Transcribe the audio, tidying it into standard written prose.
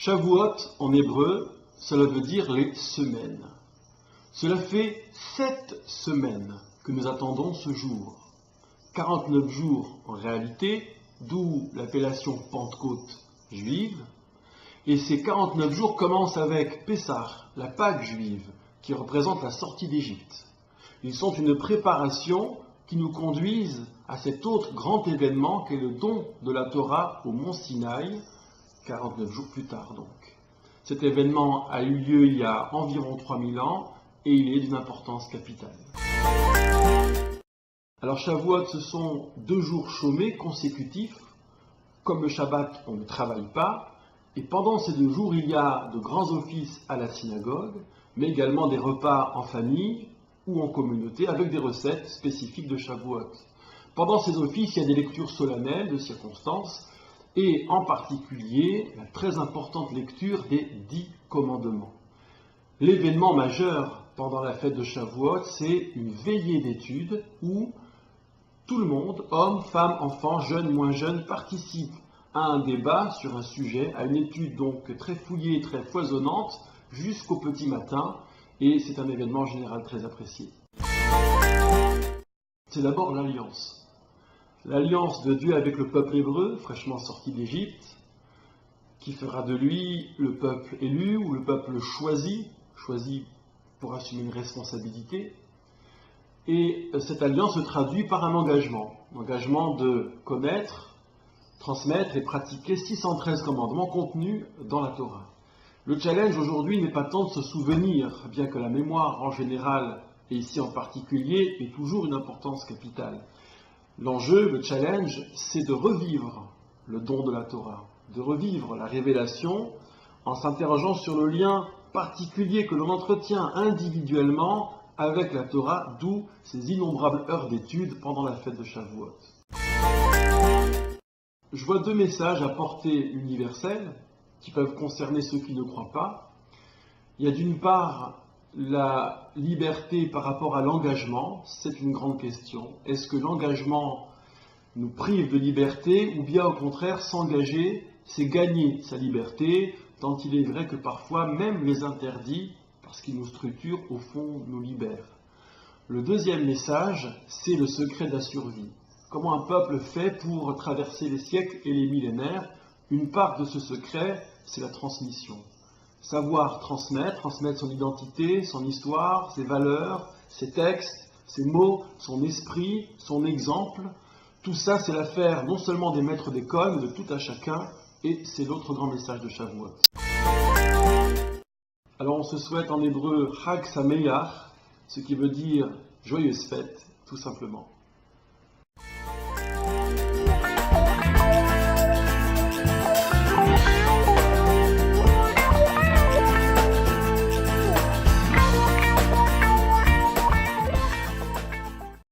Shavuot, en hébreu, cela veut dire les semaines. Cela fait 7 semaines que nous attendons ce jour. 49 jours en réalité, d'où l'appellation Pentecôte juive. Et ces 49 jours commencent avec Pessah, la Pâque juive, qui représente la sortie d'Égypte. Ils sont une préparation qui nous conduisent à cet autre grand événement qu'est le don de la Torah au mont Sinaï, 49 jours plus tard donc. Cet événement a eu lieu il y a environ 3000 ans et il est d'une importance capitale. Alors Shavuot, ce sont 2 jours chômés consécutifs. Comme le Shabbat, on ne travaille pas. Et pendant ces 2 jours, il y a de grands offices à la synagogue, mais également des repas en famille ou en communauté avec des recettes spécifiques de Shavuot. Pendant ces offices, il y a des lectures solennelles de circonstances et en particulier la très importante lecture des 10 commandements. L'événement majeur pendant la fête de Shavuot, c'est une veillée d'études où tout le monde, hommes, femmes, enfants, jeunes, moins jeunes, participe à un débat sur un sujet, à une étude donc très fouillée, très foisonnante, jusqu'au petit matin, et c'est un événement en général très apprécié. C'est d'abord l'alliance. L'alliance de Dieu avec le peuple hébreu, fraîchement sorti d'Égypte, qui fera de lui le peuple élu ou le peuple choisi pour assumer une responsabilité. Et cette alliance se traduit par un engagement de connaître, transmettre et pratiquer 613 commandements contenus dans la Torah. Le challenge aujourd'hui n'est pas tant de se souvenir, bien que la mémoire en général, et ici en particulier, ait toujours une importance capitale. L'enjeu, le challenge, c'est de revivre le don de la Torah, de revivre la révélation en s'interrogeant sur le lien particulier que l'on entretient individuellement avec la Torah, d'où ces innombrables heures d'études pendant la fête de Shavuot. Je vois 2 messages à portée universelle qui peuvent concerner ceux qui ne croient pas. Il y a d'une part la liberté par rapport à l'engagement, c'est une grande question. Est-ce que l'engagement nous prive de liberté ou bien au contraire s'engager, c'est gagner sa liberté, tant il est vrai que parfois même les interdits, parce qu'ils nous structurent, au fond nous libèrent. Le deuxième message, c'est le secret de la survie. Comment un peuple fait pour traverser les siècles et les millénaires? Une part de ce secret, c'est la transmission. Savoir transmettre son identité, son histoire, ses valeurs, ses textes, ses mots, son esprit, son exemple. Tout ça, c'est l'affaire non seulement des maîtres d'école, mais de tout un chacun, et c'est l'autre grand message de Shavuot. Alors on se souhaite en hébreu Chag Sameach, ce qui veut dire joyeuse fête, tout simplement.